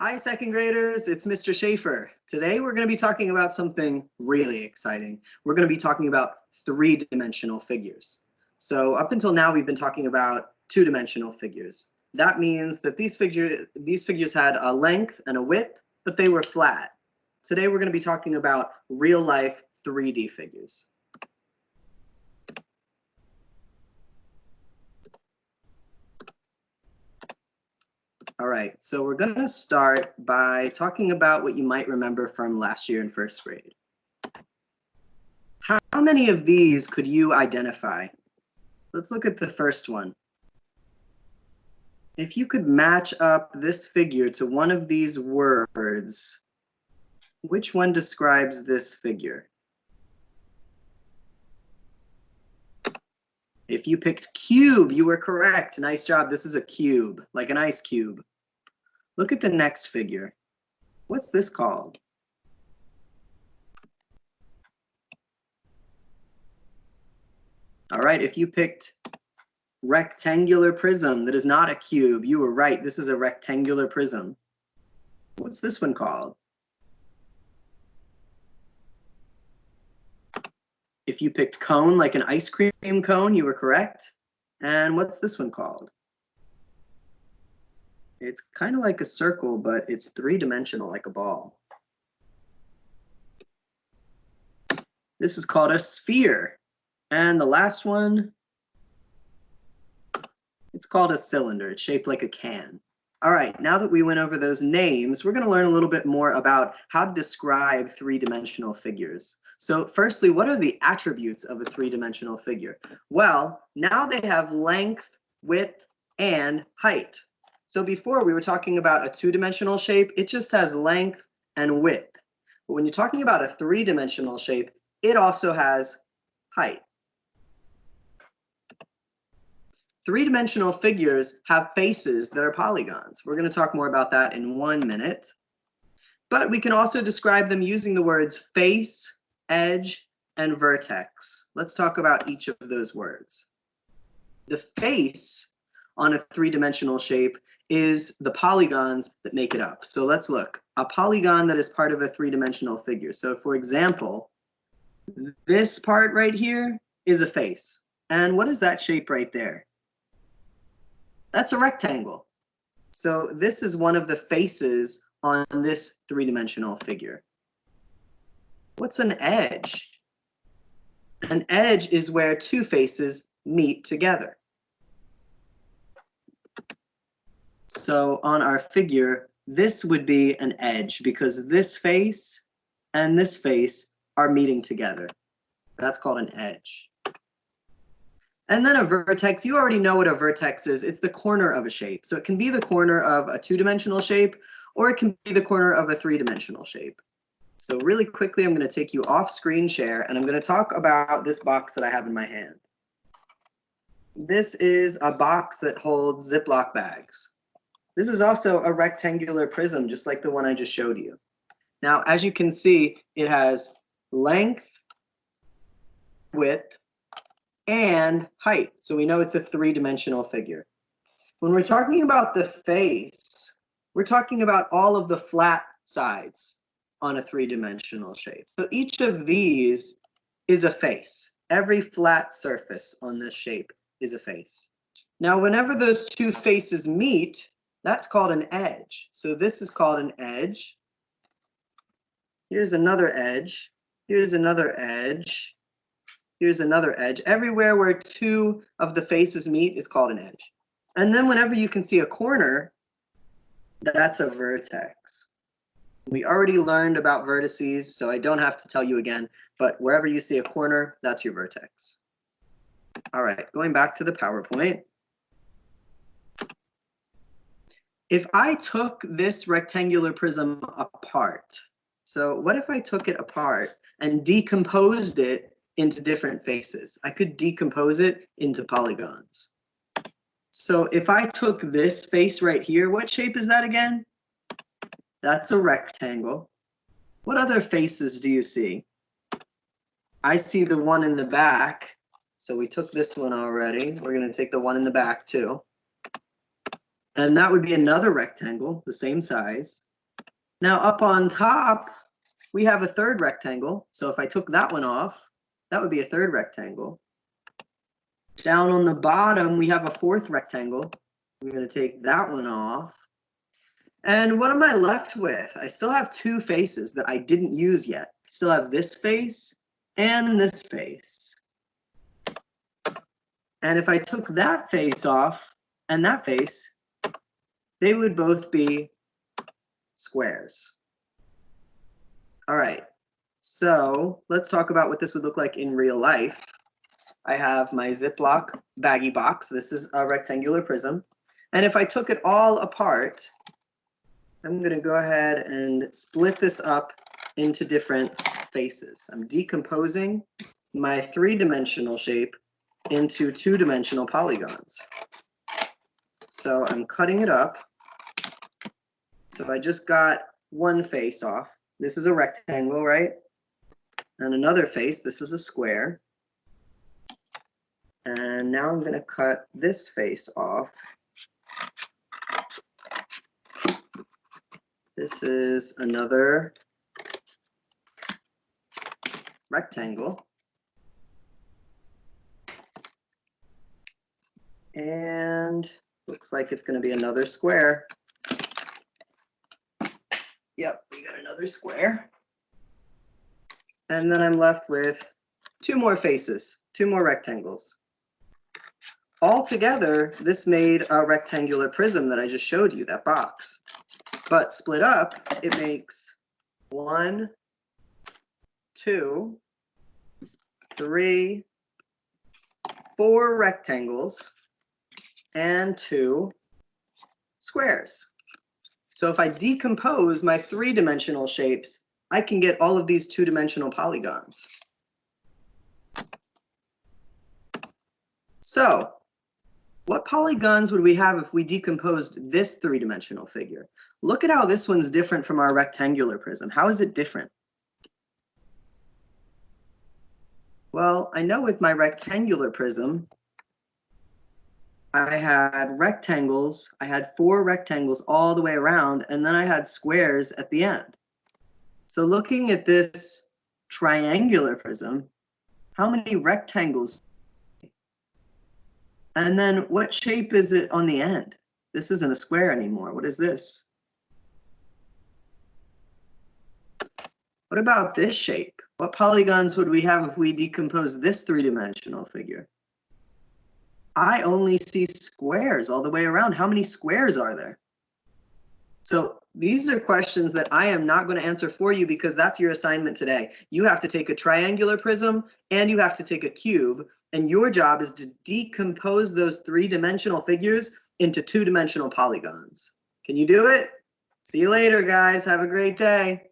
Hi, second graders, it's Mr. Schaefer. Today we're going to be talking about something really exciting. We're going to be talking about three-dimensional figures. So up until now, we've been talking about two-dimensional figures. That means that these figures had a length and a width, but they were flat. Today we're going to be talking about real-life 3D figures. All right, so we're going to start by talking about what you might remember from last year in first grade. How many of these could you identify? Let's look at the first one. If you could match up this figure to one of these words, which one describes this figure? If you picked cube, you were correct. Nice job. This is a cube, like an ice cube. Look at the next figure. What's this called? All right, if you picked rectangular prism, that is not a cube, you were right. This is a rectangular prism. What's this one called? If you picked cone, like an ice cream cone, you were correct. And what's this one called? It's kind of like a circle, but it's three-dimensional, like a ball. This is called a sphere. And the last one, it's called a cylinder. It's shaped like a can. All right, now that we went over those names, we're going to learn a little bit more about how to describe three-dimensional figures. So firstly, what are the attributes of a three-dimensional figure? Well, now they have length, width, and height. So before we were talking about a two-dimensional shape, it just has length and width. But when you're talking about a three-dimensional shape, it also has height. Three-dimensional figures have faces that are polygons. We're going to talk more about that in 1 minute. But we can also describe them using the words face, edge, and vertex. Let's talk about each of those words. The face on a three-dimensional shape is the polygons that make it up. So let's look. A polygon that is part of a three-dimensional figure. So for example, this part right here is a face. And what is that shape right there? That's a rectangle. So this is one of the faces on this three-dimensional figure. What's an edge? An edge is where two faces meet together. So on our figure, this would be an edge because this face and this face are meeting together. That's called an edge. And then a vertex, you already know what a vertex is. It's the corner of a shape. So it can be the corner of a two-dimensional shape, or it can be the corner of a three-dimensional shape. So really quickly, I'm going to take you off screen share, and I'm going to talk about this box that I have in my hand. This is a box that holds Ziploc bags. This is also a rectangular prism, just like the one I just showed you. Now, as you can see, it has length, width, and height. So we know it's a three-dimensional figure. When we're talking about the face, we're talking about all of the flat sides on a three-dimensional shape. So each of these is a face. Every flat surface on this shape is a face. Now, whenever those two faces meet, that's called an edge. So this is called an edge. Here's another edge. Here's another edge. Here's another edge. Everywhere where two of the faces meet is called an edge. And then whenever you can see a corner, that's a vertex. We already learned about vertices, so I don't have to tell you again, but wherever you see a corner, that's your vertex. All right, going back to the PowerPoint. If I took this rectangular prism apart, so what if I took it apart and decomposed it into different faces? I could decompose it into polygons. So if I took this face right here, what shape is that again? That's a rectangle. What other faces do you see? I see the one in the back. So we took this one already. We're going to take the one in the back too. And that would be another rectangle, the same size. Now up on top, we have a third rectangle. So if I took that one off, that would be a third rectangle. Down on the bottom, we have a fourth rectangle. I'm going to take that one off. And what am I left with? I still have two faces that I didn't use yet. Still have this face and this face. And if I took that face off and that face, they would both be squares. All right, so let's talk about what this would look like in real life. I have my Ziploc baggie box. This is a rectangular prism. And if I took it all apart, I'm going to go ahead and split this up into different faces. I'm decomposing my three-dimensional shape into two-dimensional polygons. So I'm cutting it up. So I just got one face off. This is a rectangle, right? And another face, this is a square. And now I'm going to cut this face off. This is another rectangle. And looks like it's going to be another square. Yep, we got another square. And then I'm left with two more faces, two more rectangles. Altogether, this made a rectangular prism that I just showed you, that box. But split up, it makes 1, 2, 3, 4 rectangles and 2 squares. So if I decompose my three-dimensional shapes, I can get all of these two-dimensional polygons. So what polygons would we have if we decomposed this three-dimensional figure? Look at how this one's different from our rectangular prism. How is it different? Well, I know with my rectangular prism, I had rectangles. I had 4 rectangles all the way around, and then I had squares at the end. So looking at this triangular prism, how many rectangles? And then what shape is it on the end? This isn't a square anymore. What is this? What about this shape? What polygons would we have if we decompose this three-dimensional figure? I only see squares all the way around. How many squares are there? So these are questions that I am not going to answer for you because that's your assignment today. You have to take a triangular prism and you have to take a cube, and your job is to decompose those three-dimensional figures into two-dimensional polygons. Can you do it? See you later, guys. Have a great day.